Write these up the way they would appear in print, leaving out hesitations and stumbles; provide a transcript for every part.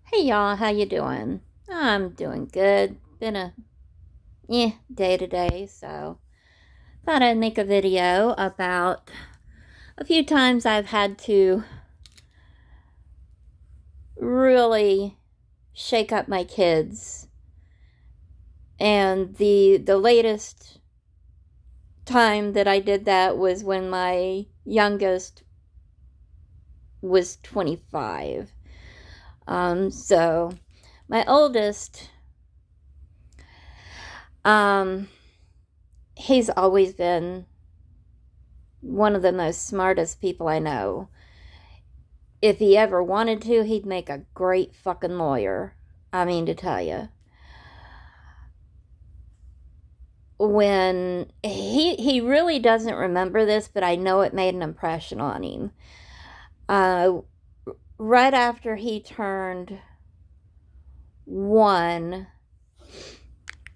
Hey y'all, how you doing? I'm doing good. Been a day today, so thought I'd make a video about a few times I've had to really shake up my kids. And the latest time that I did that was when my youngest was 25. So my oldest, um, he's always been one of the most smartest people I know. If he ever wanted to, he'd make a great fucking lawyer. I mean, to tell you. When he really doesn't remember this, but I know it made an impression on him. Uh, right after he turned 1,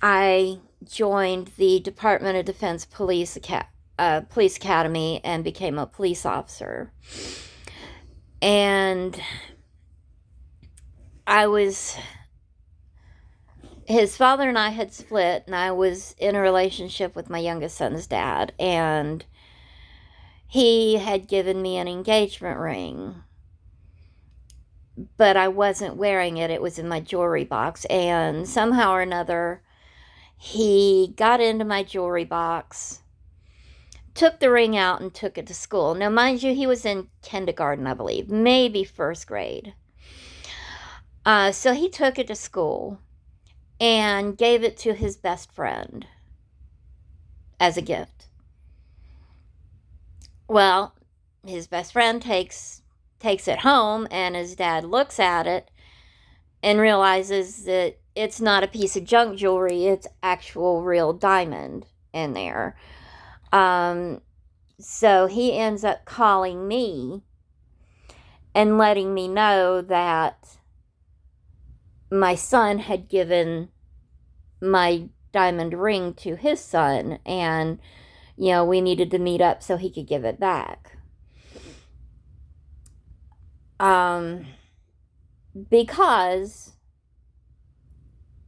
I joined the Department of Defense Police Academy and became a police officer. And I was his father and I had split, and I was in a relationship with my youngest son's dad, and he had given me an engagement ring, but I wasn't wearing it. It was in my jewelry box, and somehow or another, he got into my jewelry box, took the ring out, and took it to school. Now, mind you, he was in kindergarten, I believe, maybe first grade. So he took it to school and gave it to his best friend as a gift. Well, his best friend takes it home, and his dad looks at it and realizes that it's not a piece of junk jewelry, it's actual real diamond in there. So he ends up calling me and letting me know that my son had given my diamond ring to his son, and we needed to meet up so he could give it back. Because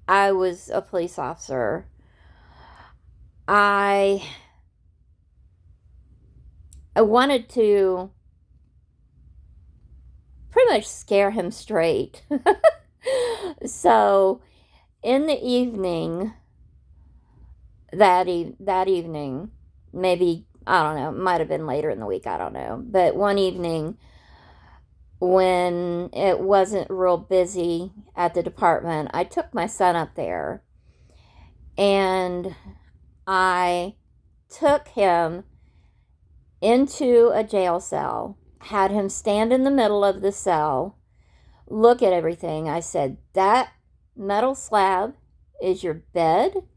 I was a police officer, I wanted to pretty much scare him straight. So in the evening, that evening, maybe, I don't know, it might have been later in the week, I don't know, but one evening when it wasn't real busy at the department, I took my son up there, and I took him into a jail cell, had him stand in the middle of the cell, look at everything. I said, that metal slab is your bed,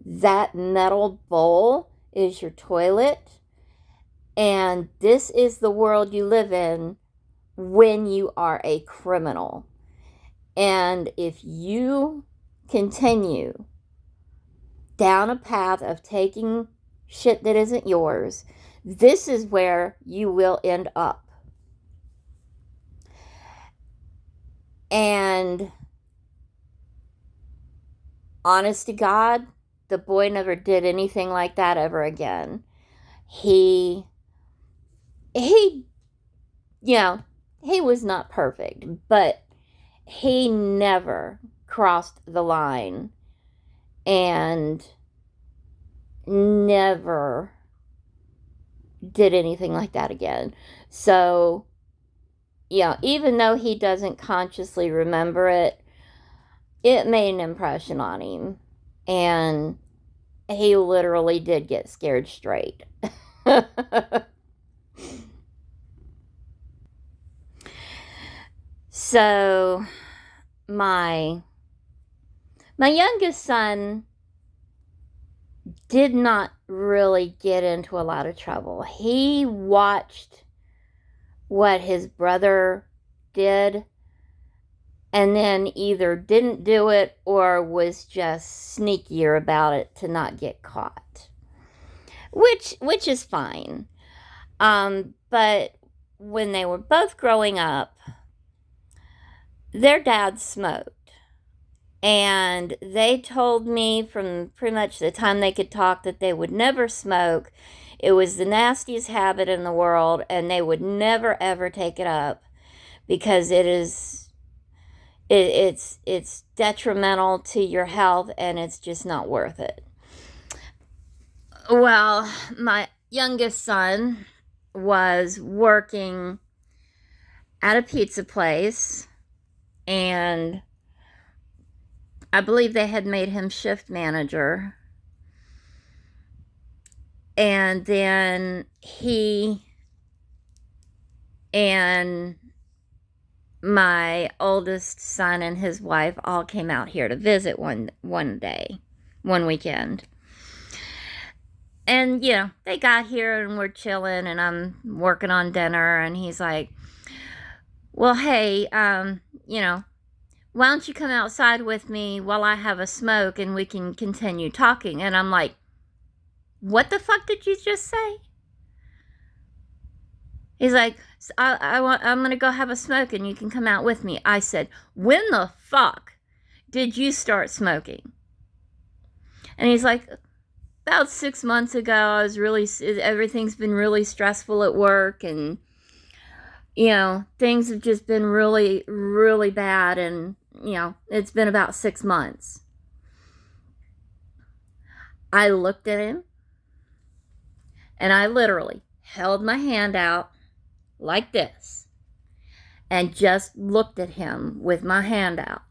that metal bowl is your toilet, and this is the world you live in when you are a criminal. And if you continue down a path of taking shit that isn't yours, this is where you will end up. And honest to God, the boy never did anything like that ever again. He he was not perfect, but he never crossed the line and never did anything like that again. So, even though he doesn't consciously remember it, it made an impression on him. And he literally did get scared straight. So, my youngest son did not really get into a lot of trouble. He watched what his brother did and then either didn't do it or was just sneakier about it to not get caught, which is fine. But when they were both growing up, their dad smoked. And they told me from pretty much the time they could talk that they would never smoke. It was the nastiest habit in the world, and they would never ever take it up because it's detrimental to your health, and it's just not worth it. Well, my youngest son was working at a pizza place, and I believe they had made him shift manager. And then he and my oldest son and his wife all came out here to visit one weekend. And, they got here and we're chilling, and I'm working on dinner, and he's like, well, hey, why don't you come outside with me while I have a smoke and we can continue talking? And I'm like, what the fuck did you just say? He's like, I'm going to go have a smoke and you can come out with me. I said, when the fuck did you start smoking? And he's like, about 6 months ago. Everything's been really stressful at work, and, things have just been really, really bad. And, it's been about 6 months. I looked at him, and I literally held my hand out like this and just looked at him with my hand out.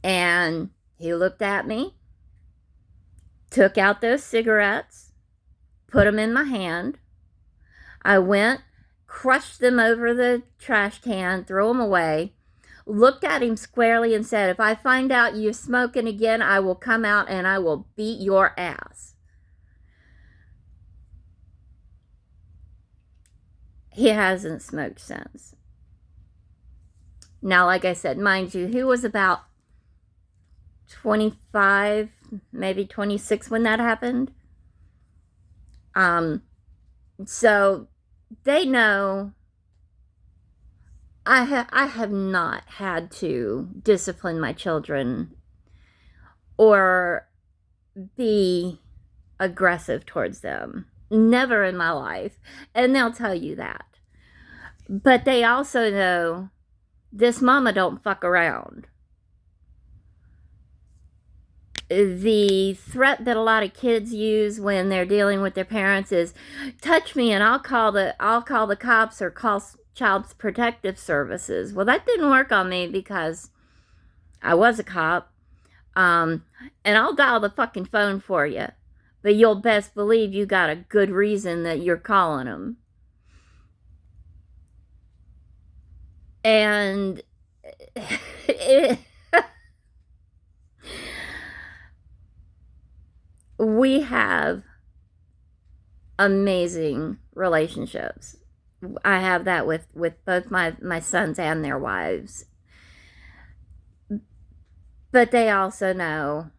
And he looked at me, took out those cigarettes, put them in my hand. I went, crushed them over the trash can, threw them away, looked at him squarely and said, if I find out you're smoking again, I will come out and I will beat your ass. He hasn't smoked since. Now, like I said, mind you, he was about 25, maybe 26 when that happened. So they know I have not had to discipline my children or be aggressive towards them. Never in my life. And they'll tell you that. But they also know this mama don't fuck around. The threat that a lot of kids use when they're dealing with their parents is, touch me and I'll call the cops or call Child Protective Services. Well, that didn't work on me because I was a cop. And I'll dial the fucking phone for you. But you'll best believe you got a good reason that you're calling them. And we have amazing relationships. I have that with both my sons and their wives. But they also know,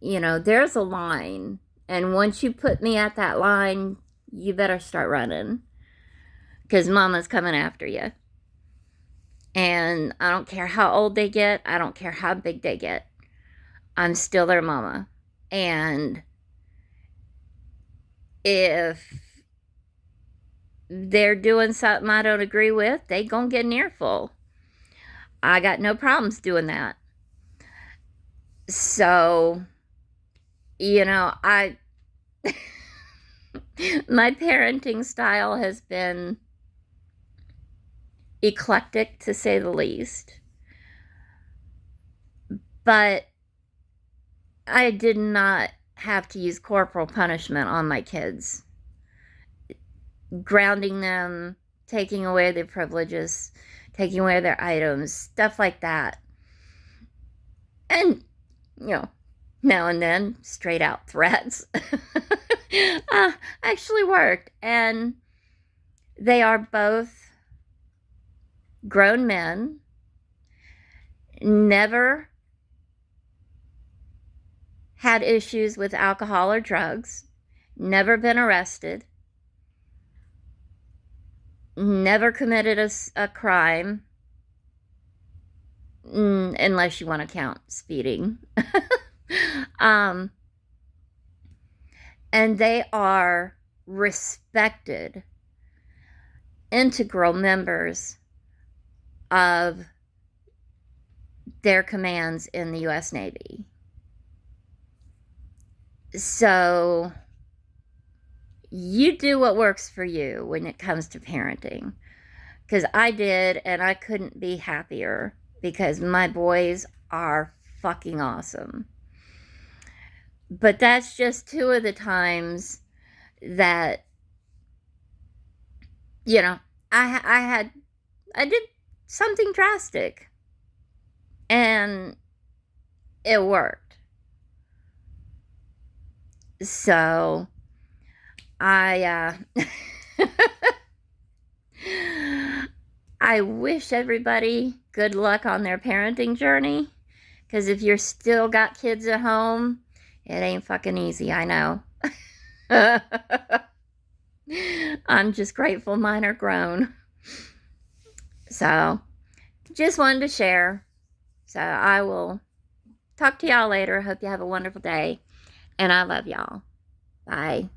there's a line. And once you put me at that line, you better start running. Because mama's coming after you. And I don't care how old they get. I don't care how big they get. I'm still their mama. And if they're doing something I don't agree with, they gonna get an earful. I got no problems doing that. So, my parenting style has been eclectic, to say the least. But I did not have to use corporal punishment on my kids. Grounding them, taking away their privileges, taking away their items, stuff like that. And, now and then, straight out threats actually worked. And they are both grown men, never had issues with alcohol or drugs, never been arrested, never committed a crime, unless you want to count speeding. um, and they are respected, integral members of their commands in the U.S. Navy. So you do what works for you when it comes to parenting. Because I did, and I couldn't be happier because my boys are fucking awesome. But that's just two of the times that, you know, I did something drastic, and it worked. So I I wish everybody good luck on their parenting journey, because if you're still got kids at home, it ain't fucking easy, I know. I'm just grateful mine are grown. So, just wanted to share. So, I will talk to y'all later. Hope you have a wonderful day. And I love y'all. Bye.